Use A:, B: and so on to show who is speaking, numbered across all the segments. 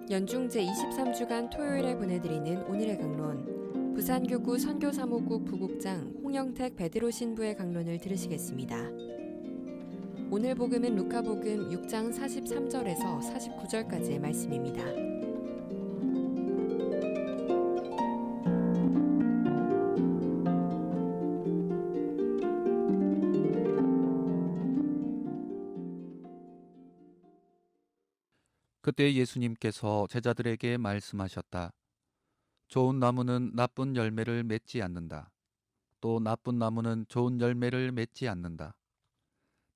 A: 연중 제23주간 토요일에 보내드리는 오늘의 강론, 부산교구 선교사무국 부국장 홍영택 베드로 신부의 강론을 들으시겠습니다. 오늘 복음은 루카복음 6장 43절에서 49절까지의 말씀입니다.
B: 그때 예수님께서 제자들에게 말씀하셨다. 좋은 나무는 나쁜 열매를 맺지 않는다. 또 나쁜 나무는 좋은 열매를 맺지 않는다.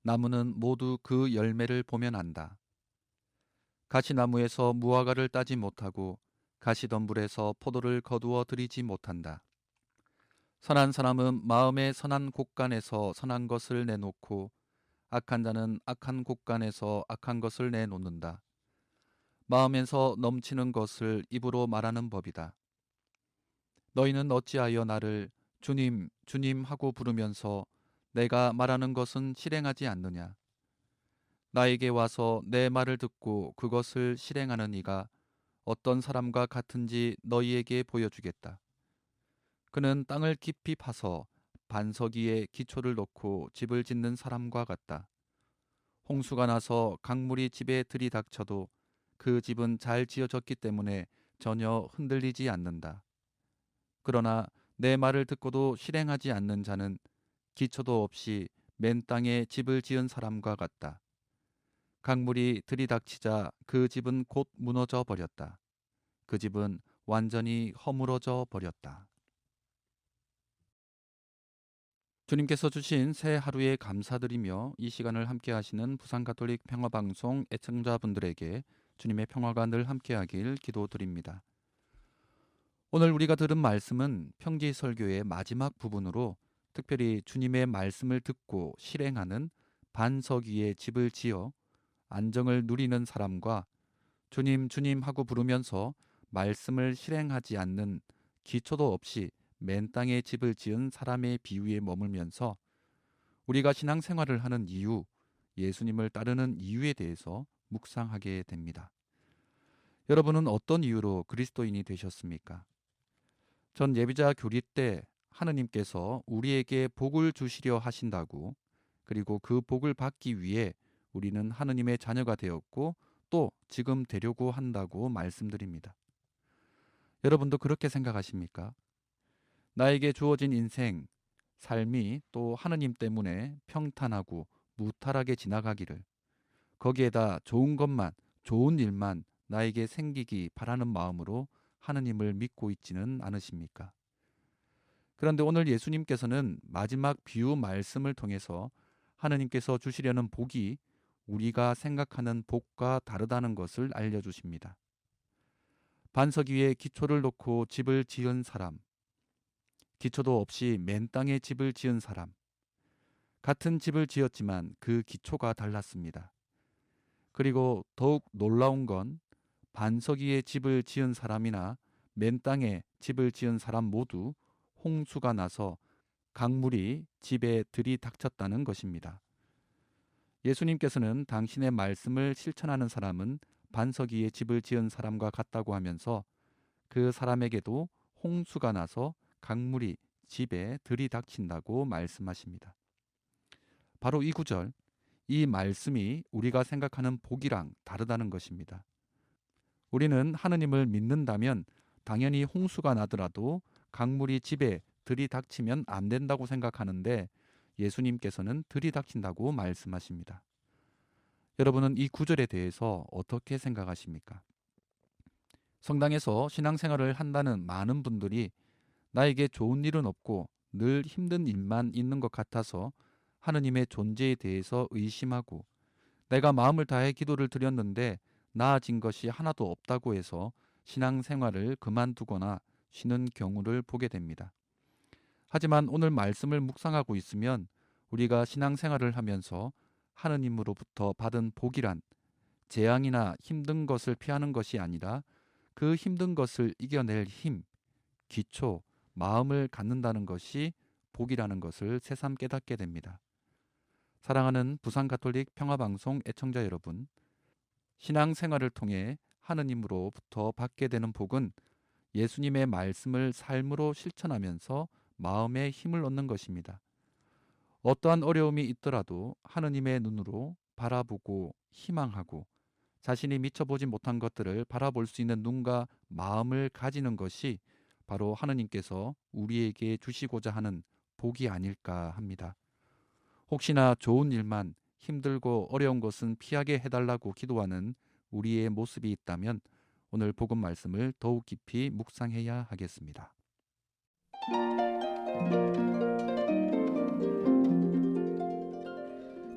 B: 나무는 모두 그 열매를 보면 안다. 가시나무에서 무화과를 따지 못하고 가시덤불에서 포도를 거두어 들이지 못한다. 선한 사람은 마음의 선한 곳간에서 선한 것을 내놓고 악한 자는 악한 곳간에서 악한 것을 내놓는다. 마음에서 넘치는 것을 입으로 말하는 법이다. 너희는 어찌하여 나를 주님, 주님 하고 부르면서 내가 말하는 것은 실행하지 않느냐? 나에게 와서 내 말을 듣고 그것을 실행하는 이가 어떤 사람과 같은지 너희에게 보여주겠다. 그는 땅을 깊이 파서 반석 위에 기초를 놓고 집을 짓는 사람과 같다. 홍수가 나서 강물이 집에 들이닥쳐도 그 집은 잘 지어졌기 때문에 전혀 흔들리지 않는다. 그러나 내 말을 듣고도 실행하지 않는 자는 기초도 없이 맨 땅에 집을 지은 사람과 같다. 강물이 들이닥치자 그 집은 곧 무너져 버렸다. 그 집은 완전히 허물어져 버렸다. 주님께서 주신 새 하루에 감사드리며 이 시간을 함께 하시는 부산가톨릭 평화방송 애청자분들에게 주님의 평화가 늘 함께하길 기도드립니다. 오늘 우리가 들은 말씀은 평지설교의 마지막 부분으로 특별히 주님의 말씀을 듣고 실행하는 반석 위에 집을 지어 안정을 누리는 사람과 주님 주님 하고 부르면서 말씀을 실행하지 않는 기초도 없이 맨 땅에 집을 지은 사람의 비유에 머물면서 우리가 신앙생활을 하는 이유, 예수님을 따르는 이유에 대해서 묵상하게 됩니다. 여러분은 어떤 이유로 그리스도인이 되셨습니까? 전 예비자 교리 때 하느님께서 우리에게 복을 주시려 하신다고, 그리고 그 복을 받기 위해 우리는 하느님의 자녀가 되었고 또 지금 되려고 한다고 말씀드립니다. 여러분도 그렇게 생각하십니까? 나에게 주어진 인생, 삶이 또 하느님 때문에 평탄하고 무탈하게 지나가기를, 거기에다 좋은 것만, 좋은 일만 나에게 생기기 바라는 마음으로 하느님을 믿고 있지는 않으십니까? 그런데 오늘 예수님께서는 마지막 비유 말씀을 통해서 하느님께서 주시려는 복이 우리가 생각하는 복과 다르다는 것을 알려주십니다. 반석 위에 기초를 놓고 집을 지은 사람, 기초도 없이 맨 땅에 집을 지은 사람, 같은 집을 지었지만 그 기초가 달랐습니다. 그리고 더욱 놀라운 건 반석 위에 집을 지은 사람이나 맨 땅에 집을 지은 사람 모두 홍수가 나서 강물이 집에 들이닥쳤다는 것입니다. 예수님께서는 당신의 말씀을 실천하는 사람은 반석 위에 집을 지은 사람과 같다고 하면서 그 사람에게도 홍수가 나서 강물이 집에 들이닥친다고 말씀하십니다. 바로 이 구절, 이 말씀이 우리가 생각하는 복이랑 다르다는 것입니다. 우리는 하느님을 믿는다면 당연히 홍수가 나더라도 강물이 집에 들이닥치면 안 된다고 생각하는데 예수님께서는 들이닥친다고 말씀하십니다. 여러분은 이 구절에 대해서 어떻게 생각하십니까? 성당에서 신앙생활을 한다는 많은 분들이 나에게 좋은 일은 없고 늘 힘든 일만 있는 것 같아서 하느님의 존재에 대해서 의심하고 내가 마음을 다해 기도를 드렸는데 나아진 것이 하나도 없다고 해서 신앙생활을 그만두거나 쉬는 경우를 보게 됩니다. 하지만 오늘 말씀을 묵상하고 있으면 우리가 신앙생활을 하면서 하느님으로부터 받은 복이란 재앙이나 힘든 것을 피하는 것이 아니라 그 힘든 것을 이겨낼 힘, 기초, 마음을 갖는다는 것이 복이라는 것을 새삼 깨닫게 됩니다. 사랑하는 부산가톨릭 평화방송 애청자 여러분, 신앙생활을 통해 하느님으로부터 받게 되는 복은 예수님의 말씀을 삶으로 실천하면서 마음에 힘을 얻는 것입니다. 어떠한 어려움이 있더라도 하느님의 눈으로 바라보고 희망하고 자신이 미쳐보지 못한 것들을 바라볼 수 있는 눈과 마음을 가지는 것이 바로 하느님께서 우리에게 주시고자 하는 복이 아닐까 합니다. 혹시나 좋은 일만, 힘들고 어려운 것은 피하게 해달라고 기도하는 우리의 모습이 있다면 오늘 복음 말씀을 더욱 깊이 묵상해야 하겠습니다.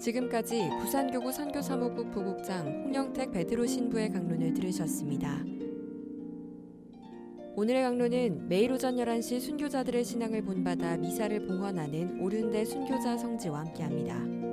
A: 지금까지 부산교구 선교사무국 부국장 홍영택 베드로 신부의 강론을 들으셨습니다. 오늘의 강론은 매일 오전 11시 순교자들의 신앙을 본받아 미사를 봉헌하는 오륜대 순교자 성지와 함께합니다.